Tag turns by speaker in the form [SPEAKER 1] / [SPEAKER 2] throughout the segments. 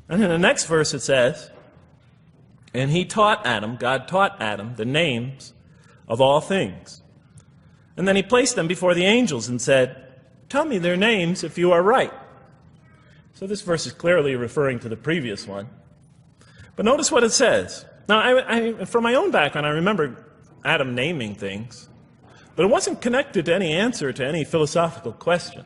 [SPEAKER 1] And in the next verse it says, and he taught Adam, God taught Adam, the names of all things. And then he placed them before the angels and said, tell me their names if you are right. So this verse is clearly referring to the previous one. But notice what it says. Now, from my own background, I remember Adam naming things, but it wasn't connected to any answer to any philosophical question.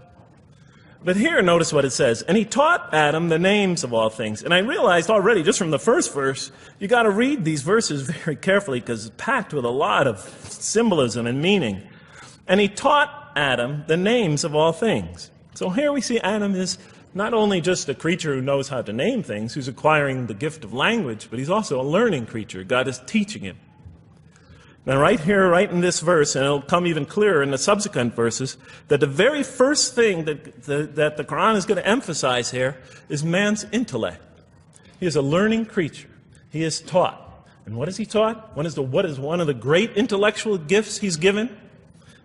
[SPEAKER 1] But here, notice what it says. And he taught Adam the names of all things. And I realized already, just from the first verse, you got to read these verses very carefully because it's packed with a lot of symbolism and meaning. And he taught Adam the names of all things. So here we see Adam is not only just a creature who knows how to name things, who's acquiring the gift of language, but he's also a learning creature. God is teaching him. Now right here, right in this verse, and it'll come even clearer in the subsequent verses, that the very first thing that the Quran is going to emphasize here is man's intellect. He is a learning creature. He is taught. And what is he taught? What is one of the great intellectual gifts he's given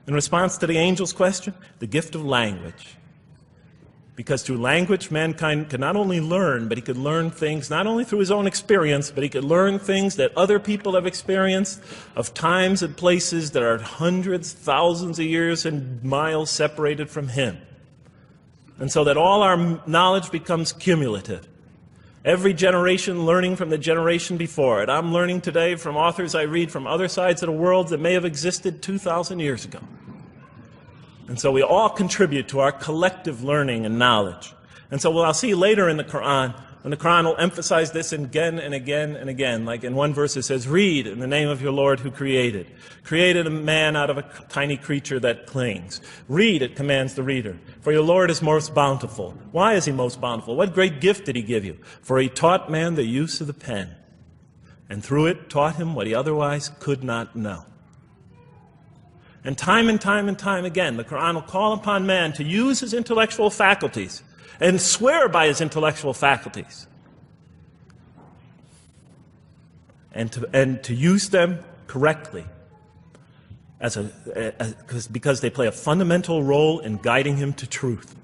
[SPEAKER 1] in response to the angel's question? The gift of language. Because through language, mankind could not only learn, but he could learn things not only through his own experience, but he could learn things that other people have experienced of times and places that are hundreds, thousands of years and miles separated from him. And so that all our knowledge becomes cumulative. Every generation learning from the generation before it. I'm learning today from authors I read from other sides of the world that may have existed 2,000 years ago. And so we all contribute to our collective learning and knowledge. And so I'll see later in the Quran, when the Quran will emphasize this again and again and again. Like in one verse it says, read in the name of your Lord who created. Created a man out of a tiny creature that clings. Read, it commands the reader. For your Lord is most bountiful. Why is he most bountiful? What great gift did he give you? For he taught man the use of the pen. And through it taught him what he otherwise could not know. And time again, the Quran will call upon man to use his intellectual faculties and swear by his intellectual faculties. And to use them correctly because they play a fundamental role in guiding him to truth.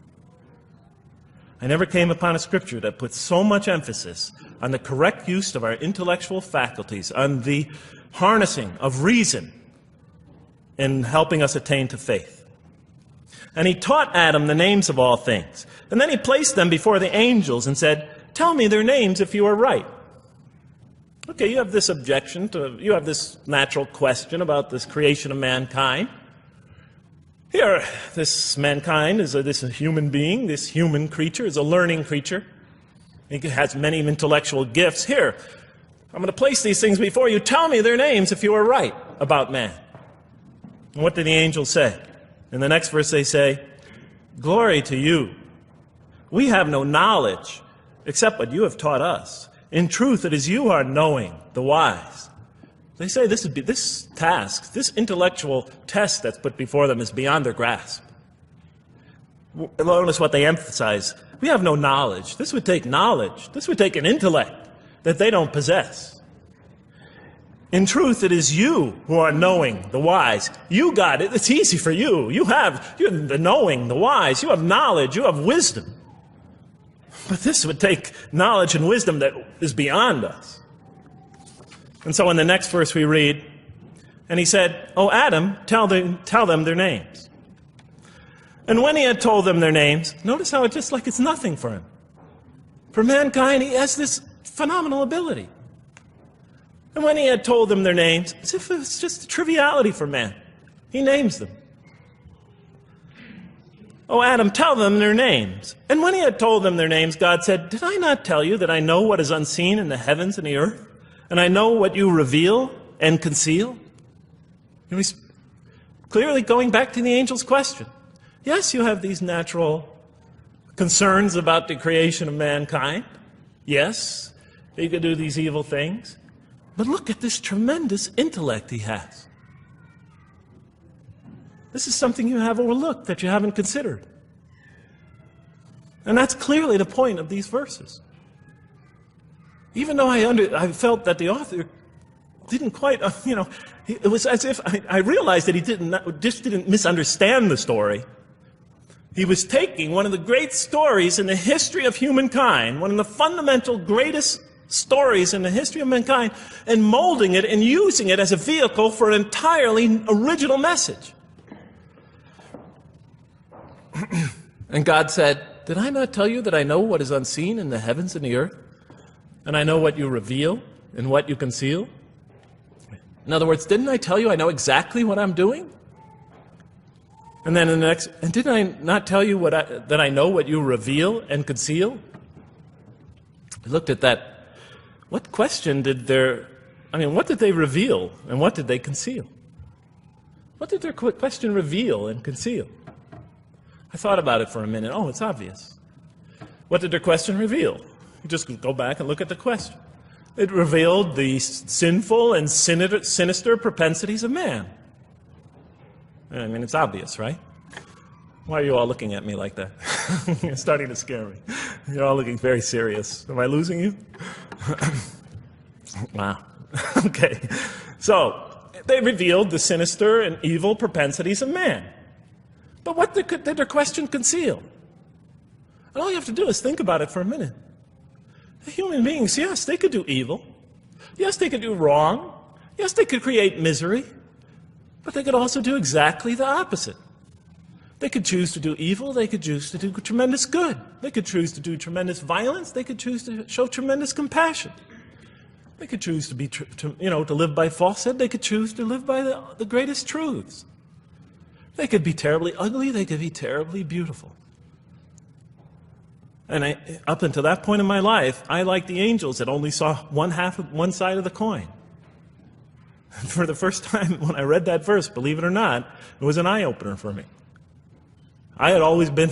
[SPEAKER 1] I never came upon a scripture that puts so much emphasis on the correct use of our intellectual faculties, on the harnessing of reason, in helping us attain to faith. And he taught Adam the names of all things. And then he placed them before the angels and said, tell me their names if you are right. Okay, you have this objection you have this natural question about this creation of mankind. Here, this mankind is this human being, this human creature is a learning creature. He has many intellectual gifts. Here, I'm going to place these things before you. Tell me their names if you are right about man. And what did the angels say? In the next verse they say, glory to you. We have no knowledge except what you have taught us. In truth, it is you who are knowing, the wise. They say this task, this intellectual test that's put before them is beyond their grasp. Notice what they emphasize. We have no knowledge. This would take knowledge. This would take an intellect that they don't possess. In truth, it is you who are knowing, the wise. You got it. It's easy for you. You're the knowing, the wise. You have knowledge. You have wisdom. But this would take knowledge and wisdom that is beyond us. And so in the next verse we read, and he said, "O Adam, tell them their names." And when he had told them their names, notice how it's just like it's nothing for him. For mankind, he has this phenomenal ability. And when he had told them their names, as if it was just a triviality for man, he names them. "O Adam, tell them their names." And when he had told them their names, God said, "Did I not tell you that I know what is unseen in the heavens and the earth? And I know what you reveal and conceal?" And he's clearly going back to the angel's question. Yes, you have these natural concerns about the creation of mankind. Yes, he could do these evil things. But look at this tremendous intellect he has. This is something you have overlooked, that you haven't considered. And that's clearly the point of these verses. Even though I felt that the author didn't quite, it was as if I realized that he didn't misunderstand the story, He was taking one of the great stories in the history of humankind, one of the fundamental greatest stories in the history of mankind, and molding it and using it as a vehicle for an entirely original message. And God said, "Did I not tell you that I know what is unseen in the heavens and the earth? And I know what you reveal and what you conceal?" In other words, didn't I tell you I know exactly what I'm doing? And then in the next, and didn't I not tell you that I know what you reveal and conceal? I looked at that. What question did what did they reveal and what did they conceal? What did their question reveal and conceal? I thought about it for a minute. Oh, it's obvious. What did their question reveal? You just go back and look at the question. It revealed the sinful and sinister propensities of man. I mean, it's obvious, right? Why are you all looking at me like that? You're starting to scare me. You're all looking very serious. Am I losing you? Wow. Okay. So, they revealed the sinister and evil propensities of man. But what did their question conceal? And all you have to do is think about it for a minute. The human beings, yes, they could do evil. Yes, they could do wrong. Yes, they could create misery. But they could also do exactly the opposite. They could choose to do evil. They could choose to do tremendous good. They could choose to do tremendous violence. They could choose to show tremendous compassion. They could choose to live by falsehood. They could choose to live by the greatest truths. They could be terribly ugly. They could be terribly beautiful. And up until that point in my life, I, like the angels, that only saw one side of the coin. For the first time when I read that verse, believe it or not, it was an eye-opener for me. I had always been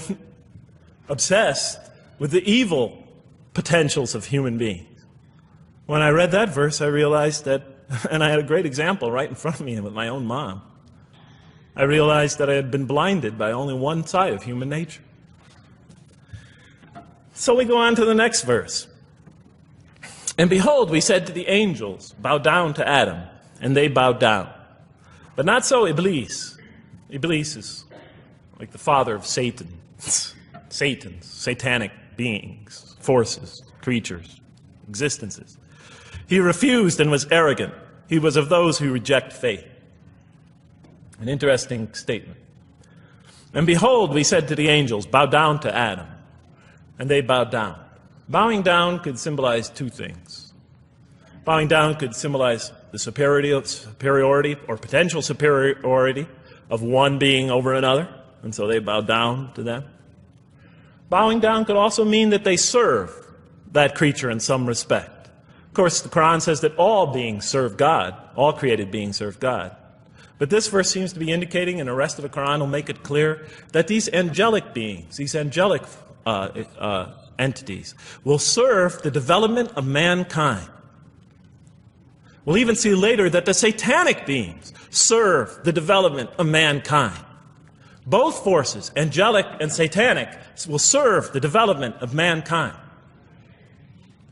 [SPEAKER 1] obsessed with the evil potentials of human beings. When I read that verse, I realized that, and I had a great example right in front of me with my own mom, I realized that I had been blinded by only one side of human nature. So we go on to the next verse. "And behold, we said to the angels, bow down to Adam, and they bowed down. But not so Iblis." Iblis is like the father of Satan. Satan's, satanic beings, forces, creatures, existences. "He refused and was arrogant. He was of those who reject faith." An interesting statement. "And behold, we said to the angels, bow down to Adam. And they bowed down." Bowing down could symbolize two things. Bowing down could symbolize the superiority or potential superiority of one being over another, and so they bowed down to them. Bowing down could also mean that they serve that creature in some respect. Of course, the Quran says that all beings serve God, all created beings serve God. But this verse seems to be indicating, and the rest of the Quran will make it clear, that these angelic beings, these angelic entities, will serve the development of mankind. We'll even see later that the satanic beings serve the development of mankind. Both forces, angelic and satanic, will serve the development of mankind.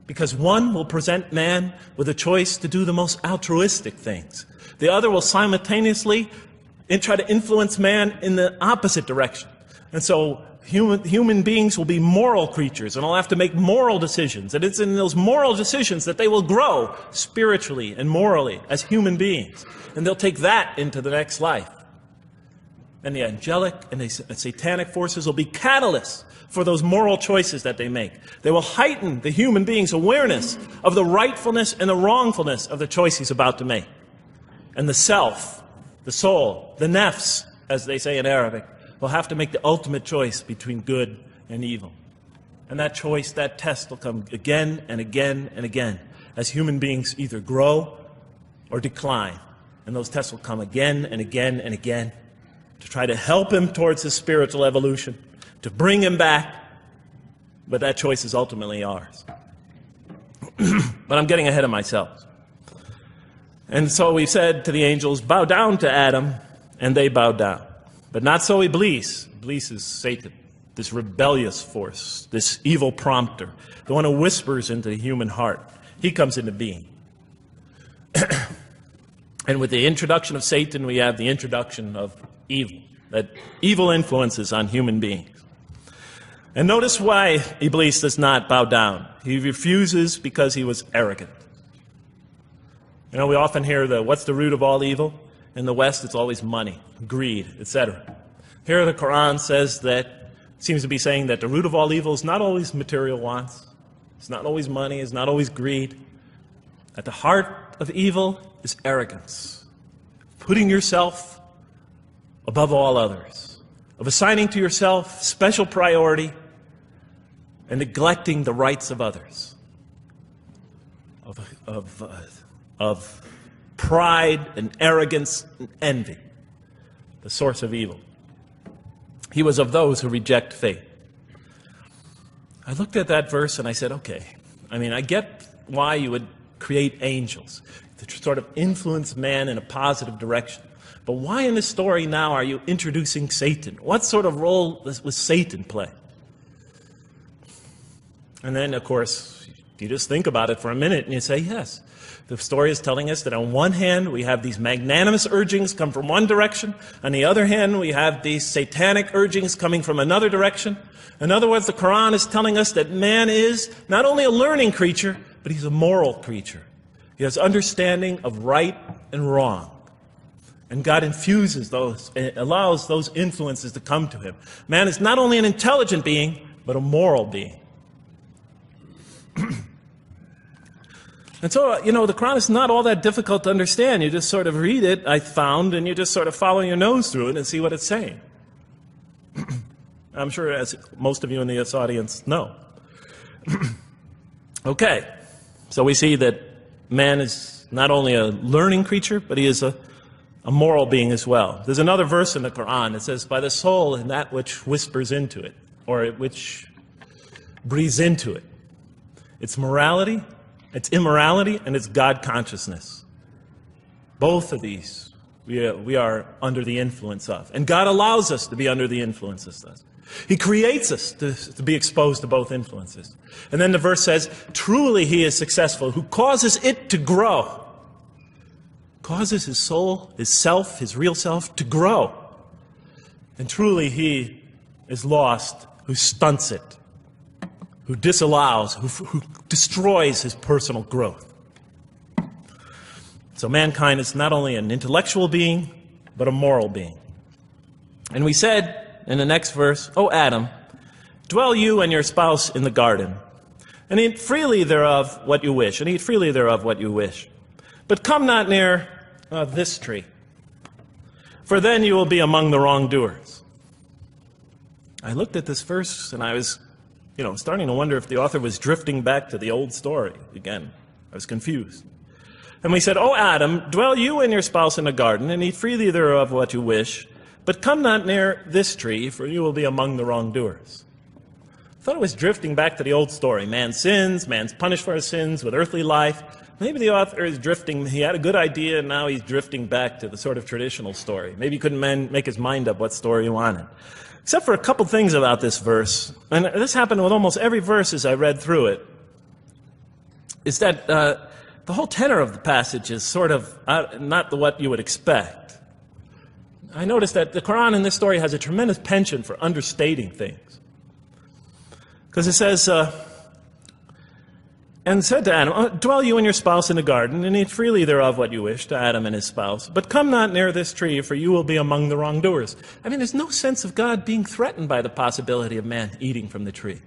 [SPEAKER 1] Because one will present man with a choice to do the most altruistic things. The other will simultaneously try to influence man in the opposite direction. And so human beings will be moral creatures, and will have to make moral decisions. And it's in those moral decisions that they will grow spiritually and morally as human beings. And they'll take that into the next life. And the angelic and the satanic forces will be catalysts for those moral choices that they make. They will heighten the human being's awareness of the rightfulness and the wrongfulness of the choice he's about to make. And the self, the soul, the nafs, as they say in Arabic, will have to make the ultimate choice between good and evil. And that choice, that test will come again and again and again as human beings either grow or decline. And those tests will come again and again and again to try to help him towards his spiritual evolution, to bring him back. But that choice is ultimately ours. But I'm getting ahead of myself. And so we said to the angels, bow down to Adam, and they bowed down. But not so Iblis. Iblis is Satan, this rebellious force, this evil prompter, the one who whispers into the human heart. He comes into being. And with the introduction of Satan, we have the introduction of evil, that evil influences on human beings. And notice why Iblis does not bow down. He refuses because he was arrogant. You know, we often hear what's the root of all evil? In the West, it's always money, greed, etc. Here the Quran says that, seems to be saying that the root of all evil is not always material wants. It's not always money, it's not always greed. At the heart of evil is arrogance. Putting yourself above all others. Of assigning to yourself special priority and neglecting the rights of others. Of pride and arrogance and envy. The source of evil. He was of those who reject faith. I looked at that verse and I said, okay, I get why you would create angels to sort of influence man in a positive direction. But why in this story now are you introducing Satan? What sort of role was Satan play? And then, of course, you just think about it for a minute and you say, yes. The story is telling us that on one hand, we have these magnanimous urgings come from one direction. On the other hand, we have these satanic urgings coming from another direction. In other words, the Quran is telling us that man is not only a learning creature, but he's a moral creature. He has understanding of right and wrong. And God infuses those, and allows those influences to come to him. Man is not only an intelligent being, but a moral being. And so, the Quran is not all that difficult to understand. You just sort of read it, I found, and you just sort of follow your nose through it and see what it's saying. I'm sure, as most of you in this audience know. Okay, so we see that man is not only a learning creature, but he is a moral being as well. There's another verse in the Quran that says, by the soul and that which whispers into it, or which breathes into it. It's morality, it's immorality, and it's God consciousness. Both of these we are under the influence of. And God allows us to be under the influences of. He creates us to be exposed to both influences. And then the verse says, truly he is successful, who causes it to grow. Causes his soul, his self, his real self to grow. And truly he is lost, who stunts it, who disallows, who destroys his personal growth. So mankind is not only an intellectual being, but a moral being. And we said in the next verse, O Adam, dwell you and your spouse in the garden, and eat freely thereof what you wish, and eat freely thereof what you wish. But come not near this tree, for then you will be among the wrongdoers. I looked at this verse and I was, starting to wonder if the author was drifting back to the old story again. I was confused. And we said, O Adam, dwell you and your spouse in a garden, and eat freely thereof what you wish, but come not near this tree, for you will be among the wrongdoers. I thought it was drifting back to the old story. Man sins, man's punished for his sins with earthly life. Maybe the author is drifting, he had a good idea, and now he's drifting back to the sort of traditional story. Maybe he couldn't make his mind up what story he wanted. Except for a couple things about this verse, and this happened with almost every verse as I read through it, is that the whole tenor of the passage is sort of not what you would expect. I noticed that the Quran in this story has a tremendous penchant for understating things. Because it says, and said to Adam, dwell you and your spouse in the garden, and eat freely thereof what you wish, to Adam and his spouse. But come not near this tree, for you will be among the wrongdoers. There's no sense of God being threatened by the possibility of man eating from the tree.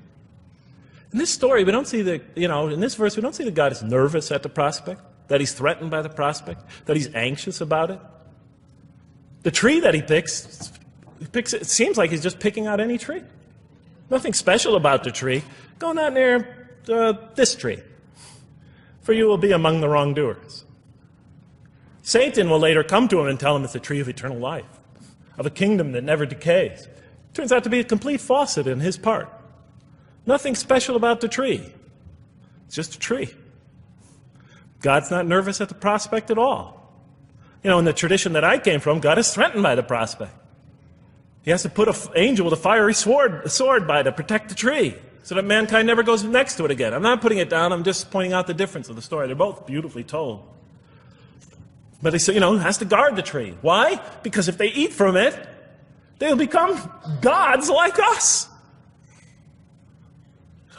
[SPEAKER 1] In this story, we don't see in this verse, we don't see that God is nervous at the prospect, that he's threatened by the prospect, that he's anxious about it. The tree that he picks, it seems like he's just picking out any tree. Nothing special about the tree. Go not near this tree, for you will be among the wrongdoers. Satan will later come to him and tell him it's a tree of eternal life, of a kingdom that never decays. Turns out to be a complete falsehood in his part. Nothing special about the tree. It's just a tree. God's not nervous at the prospect at all. In the tradition that I came from, God is threatened by the prospect. He has to put an angel with a fiery sword by to protect the tree, so that mankind never goes next to it again. I'm not putting it down, I'm just pointing out the difference of the story. They're both beautifully told. But he has to guard the tree. Why? Because if they eat from it, they'll become gods like us.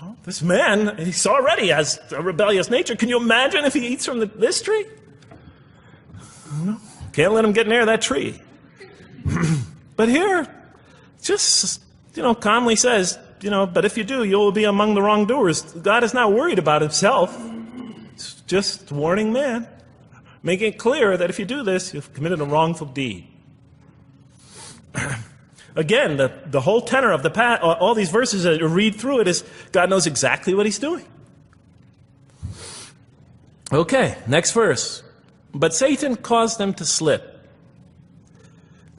[SPEAKER 1] Oh, this man, he's already has a rebellious nature. Can you imagine if he eats from this tree? Can't let him get near that tree. But here, just, calmly says, but if you do, you will be among the wrongdoers. God is not worried about himself. It's just warning man, making it clear that if you do this, you've committed a wrongful deed. Again, the whole tenor of all these verses that you read through it is God knows exactly what he's doing. Okay, next verse. But Satan caused them to slip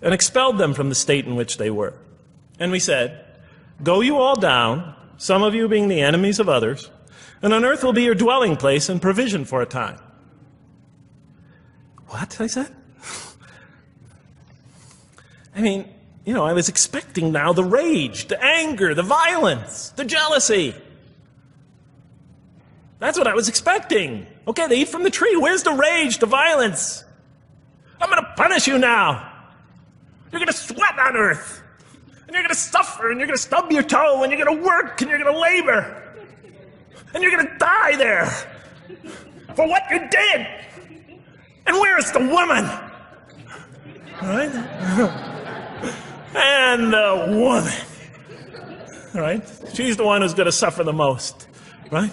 [SPEAKER 1] and expelled them from the state in which they were. And we said, go you all down, some of you being the enemies of others, and on earth will be your dwelling place and provision for a time. What? I said? I was expecting now the rage, the anger, the violence, the jealousy. That's what I was expecting. Okay, they eat from the tree. Where's the rage, the violence? I'm going to punish you now. You're going to sweat on earth. And you're going to suffer, and you're going to stub your toe, and you're going to work, and you're going to labor. And you're going to die there for what you did. And where's the woman? All right? And the woman, right? She's the one who's going to suffer the most, right?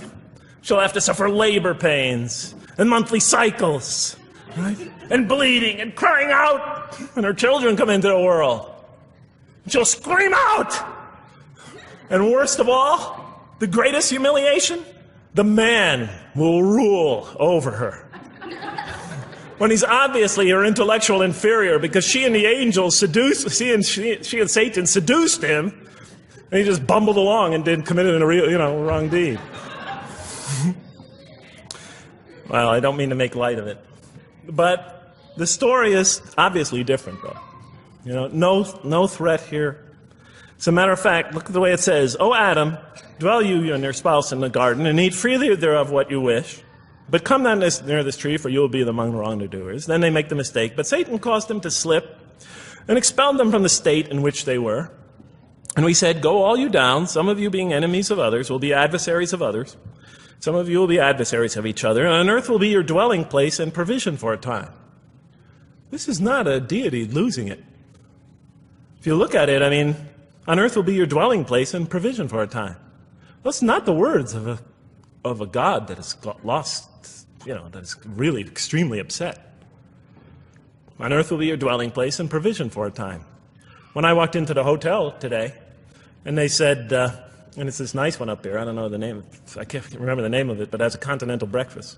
[SPEAKER 1] She'll have to suffer labor pains and monthly cycles, right? And bleeding and crying out when her children come into the world. She'll scream out. And worst of all, the greatest humiliation, the man will rule over her. When he's obviously her intellectual inferior, because she and the angels she and Satan seduced him, and he just bumbled along and committed a wrong deed. Well, I don't mean to make light of it, but the story is obviously different, though. No threat here. As a matter of fact, look at the way it says, "O Adam, dwell you and your spouse in the garden, and eat freely thereof what you wish. But come not near this tree, for you will be among the wrongdoers." Then they make the mistake. But Satan caused them to slip and expelled them from the state in which they were. And we said, go all you down, some of you being enemies of others, will be adversaries of others. Some of you will be adversaries of each other, and on earth will be your dwelling place and provision for a time. This is not a deity losing it. If you look at it, on earth will be your dwelling place and provision for a time. That's not the words of a God that has lost, that is really extremely upset. On earth will be your dwelling place and provision for a time. When I walked into the hotel today, and they said, and it's this nice one up here, I don't know the name, I can't remember the name of it, but it has a continental breakfast.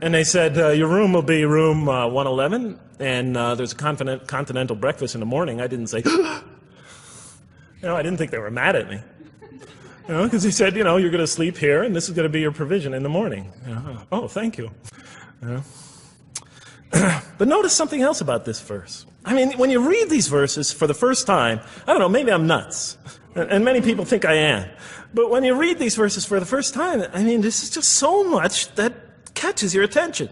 [SPEAKER 1] And they said, your room will be room 111, and there's a continental breakfast in the morning. I didn't say, I didn't think they were mad at me. Because he said, you're going to sleep here, and this is going to be your provision in the morning. Oh, thank you. But notice something else about this verse. When you read these verses for the first time, I don't know, maybe I'm nuts. And many people think I am. But when you read these verses for the first time, this is just so much that catches your attention.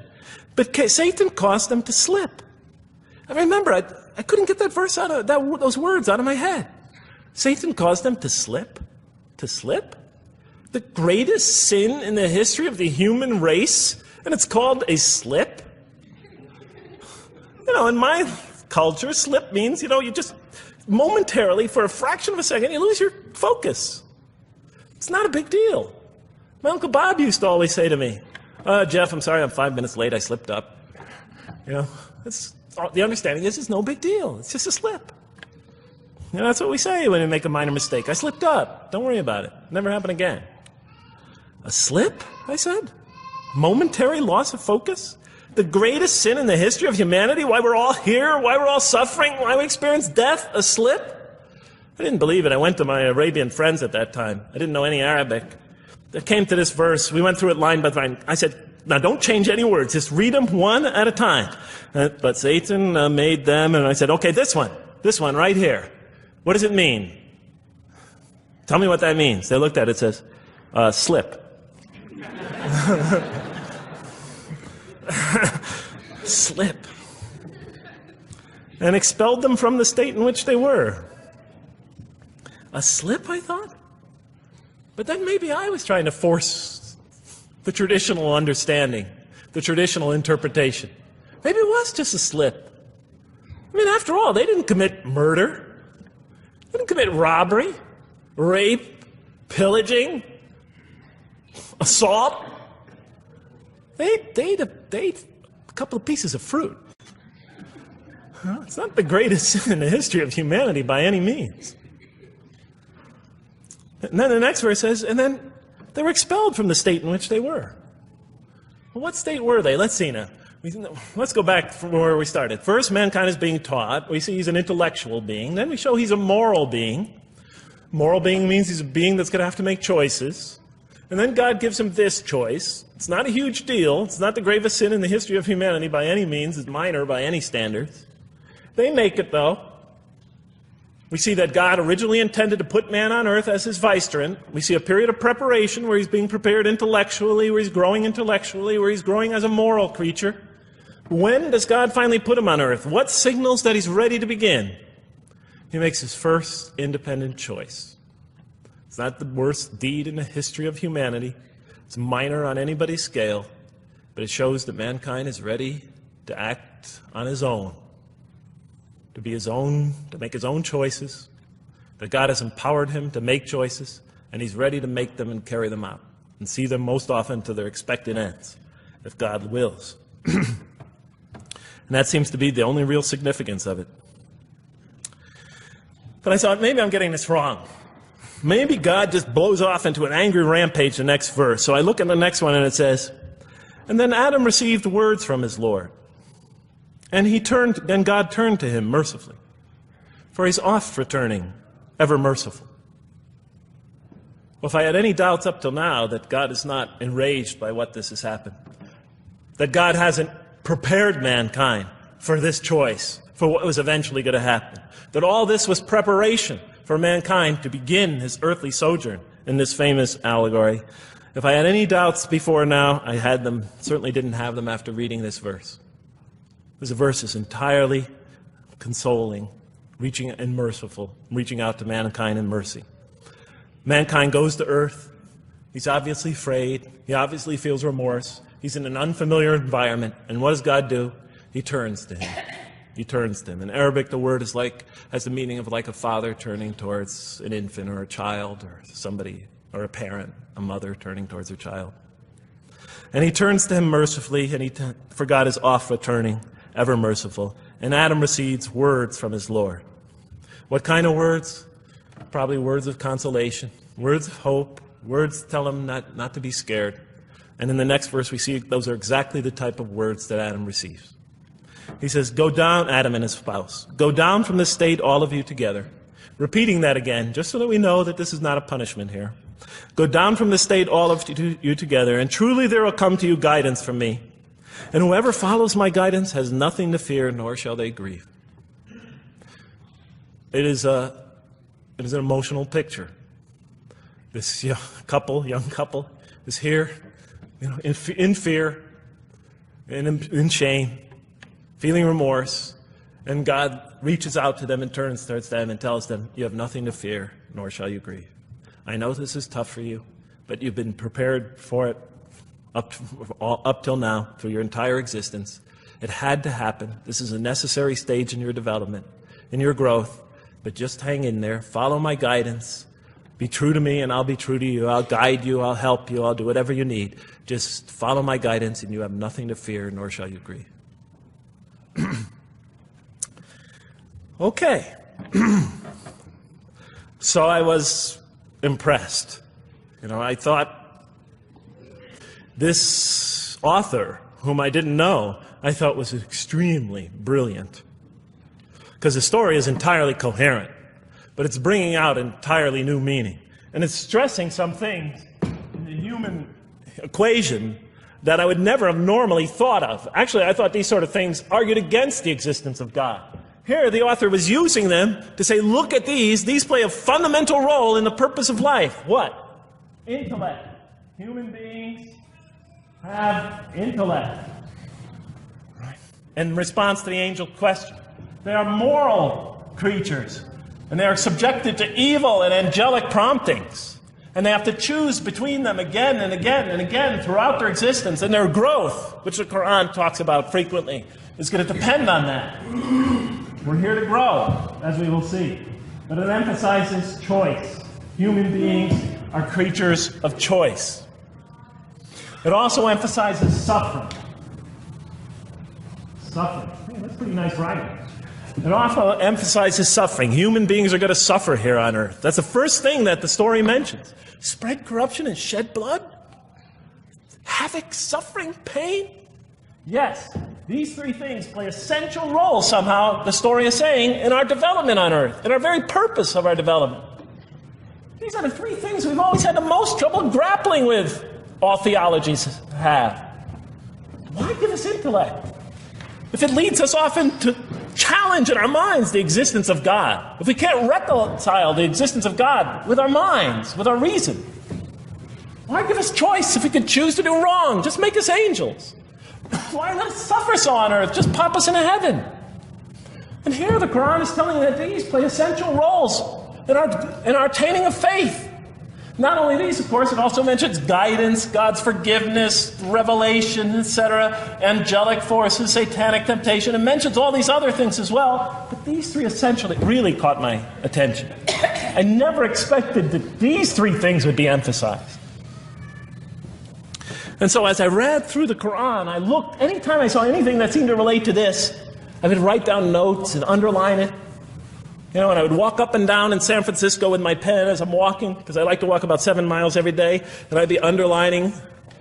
[SPEAKER 1] But Satan caused them to slip. I remember, I couldn't get that verse those words out of my head. Satan caused them to slip. To slip? The greatest sin in the history of the human race, and it's called a slip? In my culture, slip means, you just momentarily, for a fraction of a second, you lose your focus. It's not a big deal. My Uncle Bob used to always say to me, Jeff, I'm sorry I'm 5 minutes late, I slipped up. The understanding is it's no big deal. It's just a slip. That's what we say when we make a minor mistake. I slipped up. Don't worry about it. Never happen again. A slip, I said? Momentary loss of focus? The greatest sin in the history of humanity? Why we're all here? Why we're all suffering? Why we experience death? A slip? I didn't believe it. I went to my Arabian friends at that time. I didn't know any Arabic. They came to this verse. We went through it line by line. I said, now don't change any words. Just read them one at a time. But Satan made them, and I said, okay, this one right here. What does it mean? Tell me what that means. They looked at it. It says, slip. Slip. And expelled them from the state in which they were. A slip, I thought? But then maybe I was trying to force the traditional understanding, the traditional interpretation. Maybe it was just a slip. I mean, after all, they didn't commit murder. They didn't commit robbery, rape, pillaging, assault. They ate a couple of pieces of fruit. It's not the greatest sin in the history of humanity by any means. And then the next verse says, and then they were expelled from the state in which they were. Well, what state were they? Let's see now. Let's go back from where we started. First, mankind is being taught. We see he's an intellectual being. Then we show he's a moral being. Moral being means he's a being that's going to have to make choices. And then God gives him this choice. It's not a huge deal. It's not the gravest sin in the history of humanity by any means. It's minor by any standards. They make it, though. We see that God originally intended to put man on earth as his vicegerent. We see a period of preparation where he's being prepared intellectually, where he's growing intellectually, where he's growing as a moral creature. When does God finally put him on earth? What signals that he's ready to begin? He makes his first independent choice. It's not the worst deed in the history of humanity. It's minor on anybody's scale, but it shows that mankind is ready to act on his own, to be his own, to make his own choices, that God has empowered him to make choices, and he's ready to make them and carry them out, and see them most often to their expected ends, if God wills. And that seems to be the only real significance of it. But I thought, maybe I'm getting this wrong. Maybe God just blows off into an angry rampage the next verse. So I look at the next one and it says, and then Adam received words from his Lord. And God turned to him mercifully, for he's oft returning, ever merciful. Well, if I had any doubts up till now that God is not enraged by what this has happened, that God hasn't prepared mankind for this choice, for what was eventually going to happen, that all this was preparation for mankind to begin his earthly sojourn in this famous allegory. If I had any doubts before now, I had them, certainly didn't have them after reading this verse. This verse is entirely consoling, reaching and merciful, reaching out to mankind in mercy. Mankind goes to earth. He's obviously afraid. He obviously feels remorse. He's in an unfamiliar environment. And what does God do? He turns to him. He turns to him. In Arabic, the word has the meaning of like a father turning towards an infant or a child or somebody, or a parent, a mother turning towards her child. And he turns to him mercifully, for God is oft returning, ever merciful. And Adam receives words from his Lord. What kind of words? Probably words of consolation, words of hope, words tell him not to be scared. And in the next verse we see those are exactly the type of words that Adam receives. He says, go down, Adam and his spouse. Go down from this state, all of you together. Repeating that again, just so that we know that this is not a punishment here. Go down from this state, all of you together, and truly there will come to you guidance from me. And whoever follows my guidance has nothing to fear, nor shall they grieve. It is an emotional picture. This young couple is here, in fear, in shame, feeling remorse, and God reaches out to them and turns towards them and tells them, you have nothing to fear, nor shall you grieve. I know this is tough for you, but you've been prepared for it up till now, through your entire existence. It had to happen. This is a necessary stage in your development, in your growth, but just hang in there, follow my guidance, be true to me and I'll be true to you, I'll guide you, I'll help you, I'll do whatever you need. Just follow my guidance and you have nothing to fear, nor shall you grieve. Okay. So I was impressed. I thought this author, whom I didn't know, I thought was extremely brilliant. Because the story is entirely coherent, but it's bringing out entirely new meaning. And it's stressing some things in the human equation that I would never have normally thought of. Actually, I thought these sort of things argued against the existence of God. Here, the author was using them to say, look at these. These play a fundamental role in the purpose of life. What? Intellect. Human beings have intellect. Right. In response to the angel question, they are moral creatures, and they are subjected to evil and angelic promptings. And they have to choose between them again and again and again throughout their existence. And their growth, which the Quran talks about frequently, is going to depend on that. We're here to grow, as we will see. But it emphasizes choice. Human beings are creatures of choice. It also emphasizes suffering. Suffering. Hey, that's pretty nice writing. It also emphasizes suffering. Human beings are going to suffer here on earth. That's the first thing that the story mentions. Spread corruption and shed blood? Havoc, suffering, pain? Yes, these three things play essential roles somehow, the story is saying, in our development on earth, in our very purpose of our development. These are the three things we've always had the most trouble grappling with, all theologies have. Why give us intellect? If it leads us often to challenge in our minds the existence of God, if we can't reconcile the existence of God with our minds, with our reason, why give us choice if we could choose to do wrong? Just make us angels. Why let us suffer so on earth? Just pop us into heaven. And here the Quran is telling that these play essential roles in our attaining of faith. Not only these, of course, it also mentions guidance, God's forgiveness, revelation, etc., angelic forces, satanic temptation. It mentions all these other things as well. But these three essentially really caught my attention. I never expected that these three things would be emphasized. And so as I read through the Quran, I looked, anytime I saw anything that seemed to relate to this, I would write down notes and underline it. And I would walk up and down in San Francisco with my pen as I'm walking, because I like to walk about 7 miles every day, and I'd be underlining.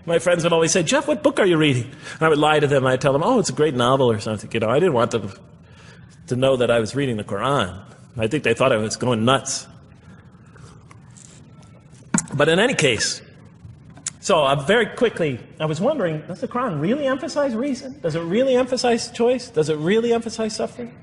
[SPEAKER 1] My friends would always say, "Jeff, what book are you reading?" And I would lie to them. I'd tell them, "Oh, it's a great novel or something." I didn't want them to know that I was reading the Quran. I think they thought I was going nuts. But in any case, so very quickly, I was wondering, does the Quran really emphasize reason? Does it really emphasize choice? Does it really emphasize suffering?